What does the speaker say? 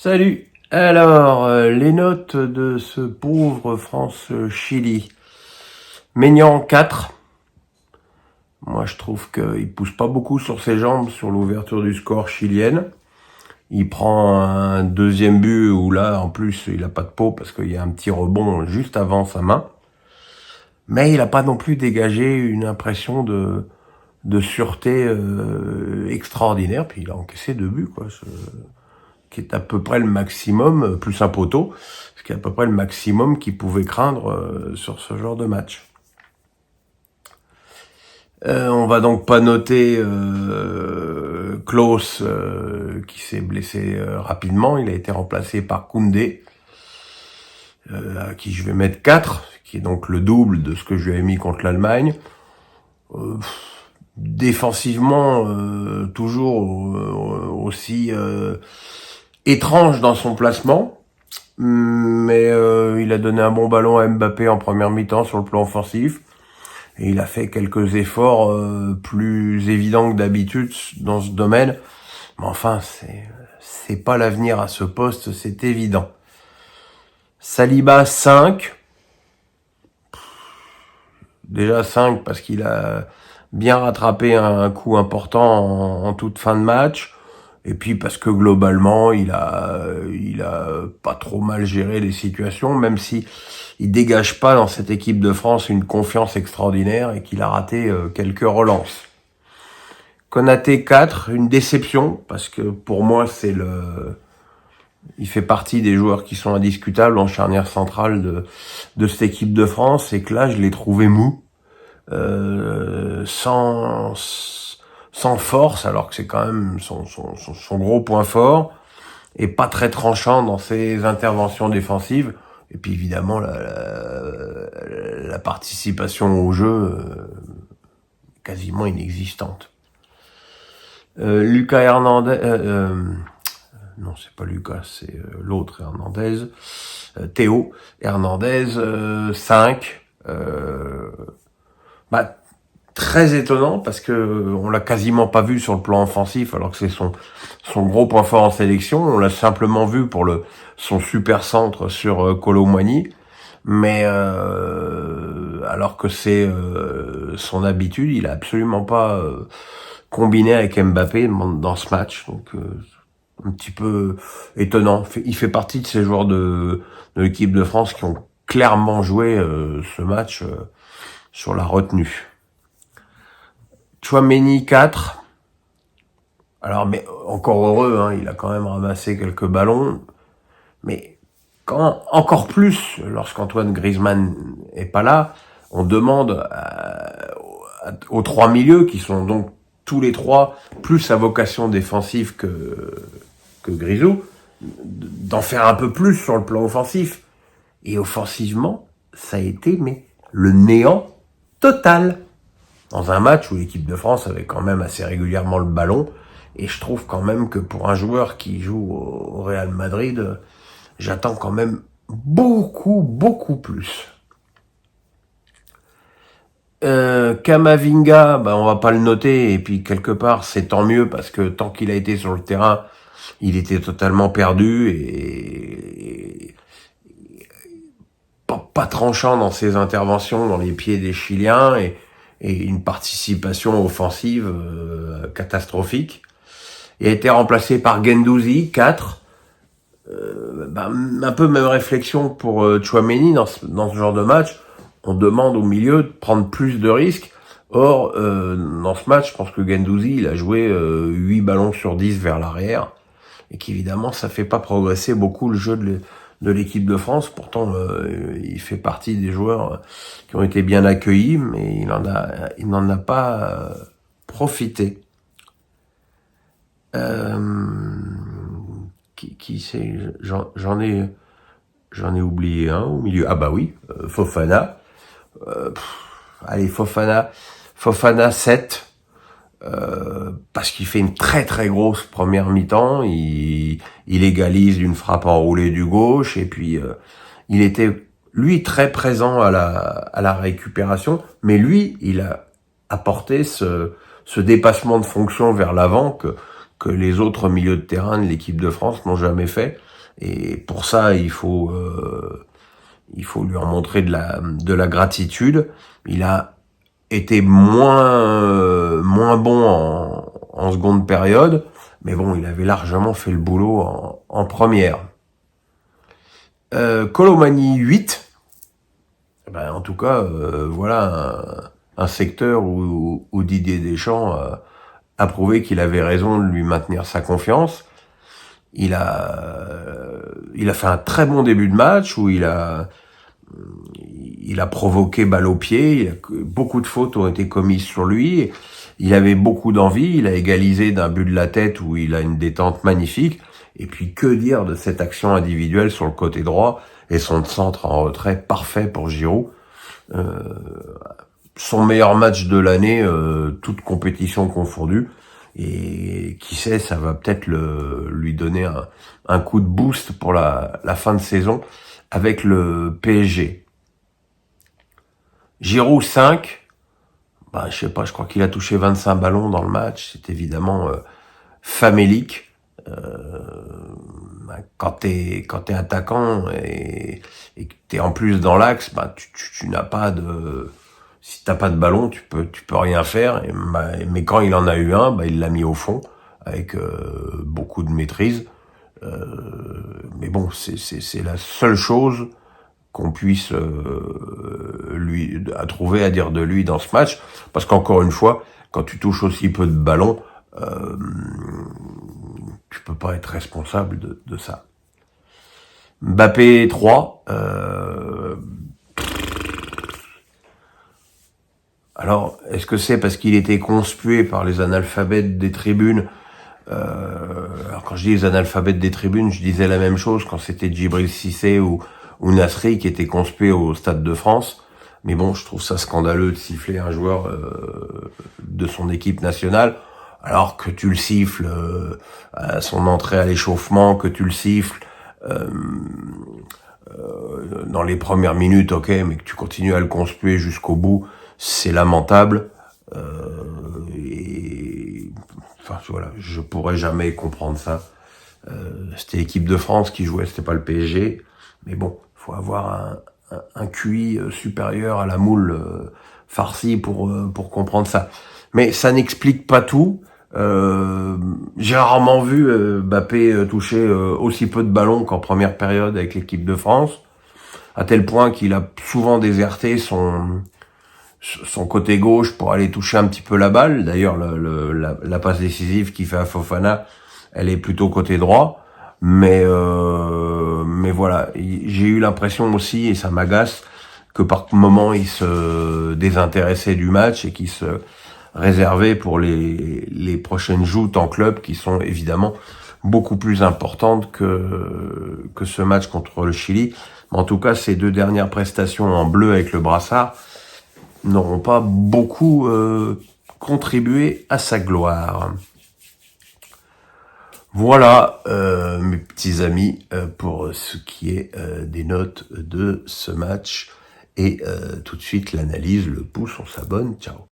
Salut. Alors, les notes de ce pauvre France-Chili. Maignan 4. Moi, je trouve qu'il pousse pas beaucoup sur ses jambes sur l'ouverture du score chilienne. Il prend un deuxième but où là, en plus, il a pas de peau parce qu'il y a un petit rebond juste avant sa main. Mais il a pas non plus dégagé une impression de sûreté extraordinaire. Puis il a encaissé 2 buts, quoi. Qui est à peu près le maximum, plus un poteau, ce qui est à peu près le maximum qu'il pouvait craindre sur ce genre de match. On va donc pas noter Klose qui s'est blessé rapidement. Il a été remplacé par Koundé, à qui je vais mettre 4, qui est donc le double de ce que je lui avais mis contre l'Allemagne. Défensivement, toujours aussi étrange dans son placement, mais il a donné un bon ballon à Mbappé en première mi-temps sur le plan offensif, et il a fait quelques efforts plus évidents que d'habitude dans ce domaine, mais enfin c'est pas l'avenir à ce poste, c'est évident. Saliba 5, déjà 5 parce qu'il a bien rattrapé un coup important en toute fin de match. Et puis parce que globalement, il a pas trop mal géré les situations, même si il dégage pas dans cette équipe de France une confiance extraordinaire et qu'il a raté quelques relances. Konaté 4, une déception, parce que pour moi, il fait partie des joueurs qui sont indiscutables en charnière centrale de cette équipe de France, et que là, je l'ai trouvé mou, sans force, alors que c'est quand même son gros point fort, et pas très tranchant dans ses interventions défensives. Et puis évidemment la participation au jeu quasiment inexistante. Lucas Hernandez, non c'est pas Lucas, c'est l'autre Hernandez, Théo Hernandez 5. Très étonnant parce que on l'a quasiment pas vu sur le plan offensif, alors que c'est son gros point fort en sélection. On l'a simplement vu pour son super centre sur Kolo Muani, mais alors que c'est son habitude, il a absolument pas combiné avec Mbappé dans ce match. Donc un petit peu étonnant. Il fait partie de ces joueurs de l'équipe de France qui ont clairement joué ce match sur la retenue. Tchouaméni 4. Alors, mais encore heureux, hein, il a quand même ramassé quelques ballons. Mais encore plus, lorsqu'Antoine Griezmann est pas là, on demande aux 3 milieux, qui sont donc tous les 3 plus à vocation défensive que Grisou, d'en faire un peu plus sur le plan offensif. Et offensivement, ça a été le néant total. Dans un match où l'équipe de France avait quand même assez régulièrement le ballon, et je trouve quand même que pour un joueur qui joue au Real Madrid, j'attends quand même beaucoup plus. Camavinga, on va pas le noter, et puis quelque part c'est tant mieux, parce que tant qu'il a été sur le terrain, il était totalement perdu et pas tranchant dans ses interventions dans les pieds des Chiliens, et une participation offensive catastrophique. Il a été remplacé par Guendouzi 4. Un peu même réflexion pour Tchouaméni dans ce genre de match. On demande au milieu de prendre plus de risques. Or, dans ce match, je pense que Guendouzi, il a joué 8 ballons sur 10 vers l'arrière, et qu'évidemment, ça fait pas progresser beaucoup le jeu de l'équipe de France. Pourtant, il fait partie des joueurs qui ont été bien accueillis, mais il n'en a pas profité. Qui c'est? J'en ai oublié un au milieu. Ah bah oui, Fofana. Allez, Fofana 7. Parce qu'il fait une très grosse première mi-temps, il égalise d'une frappe enroulée du gauche, et puis il était lui très présent à la récupération, mais lui il a apporté ce dépassement de fonction vers l'avant que les autres milieux de terrain de l'équipe de France n'ont jamais fait, Et pour ça, il faut lui en montrer de la gratitude. Il a été moins bon en seconde période, mais bon, il avait largement fait le boulot en première. Colomani 8. Ben, en tout cas, voilà un secteur où Didier Deschamps a prouvé qu'il avait raison de lui maintenir sa confiance. Il a fait un très bon début de match où il a provoqué balle au pied. Beaucoup de fautes ont été commises sur lui. Il avait beaucoup d'envie. Il a égalisé d'un but de la tête où il a une détente magnifique. Et puis que dire de cette action individuelle sur le côté droit et son centre en retrait parfait pour Giroud. Son meilleur match de l'année, toute compétition confondue. Et qui sait, ça va peut-être lui donner un coup de boost pour la fin de saison avec le PSG. Giroud 5, je sais pas, je crois qu'il a touché 25 ballons dans le match. C'est évidemment famélique. Quand t'es attaquant et que t'es en plus dans l'axe, tu n'as pas de... Si t'as pas de ballon, tu peux rien faire. Mais quand il en a eu un, il l'a mis au fond avec beaucoup de maîtrise. Mais bon, c'est la seule chose qu'on puisse trouver à dire de lui dans ce match, parce qu'encore une fois, quand tu touches aussi peu de ballons, tu peux pas être responsable de ça. Mbappé 3. Alors, est-ce que c'est parce qu'il était conspué par les analphabètes des tribunes? Alors quand je dis les analphabètes des tribunes, je disais la même chose quand c'était Djibril Cissé ou Nasri qui étaient conspués au Stade de France. Mais bon, je trouve ça scandaleux de siffler un joueur de son équipe nationale, alors que tu le siffles à son entrée à l'échauffement, que tu le siffles dans les premières minutes, ok, mais que tu continues à le conspuer jusqu'au bout, c'est lamentable. Enfin voilà, je pourrais jamais comprendre ça. C'était l'équipe de France qui jouait, c'était pas le PSG. Mais bon, faut avoir un QI supérieur à la moule farcie pour comprendre ça. Mais ça n'explique pas tout. J'ai rarement vu Mbappé toucher aussi peu de ballons qu'en première période avec l'équipe de France, à tel point qu'il a souvent déserté son côté gauche pour aller toucher un petit peu la balle. D'ailleurs, la passe décisive qu'il fait à Fofana, elle est plutôt côté droit. Mais voilà, j'ai eu l'impression aussi, et ça m'agace, que par moment il se désintéressait du match et qu'il se réservait pour les prochaines joutes en club, qui sont évidemment beaucoup plus importantes que ce match contre le Chili. Mais en tout cas, ces 2 dernières prestations en bleu avec le brassard n'auront pas beaucoup contribué à sa gloire. Voilà, mes petits amis, pour ce qui est des notes de ce match. Et tout de suite, l'analyse, le pouce, on s'abonne. Ciao.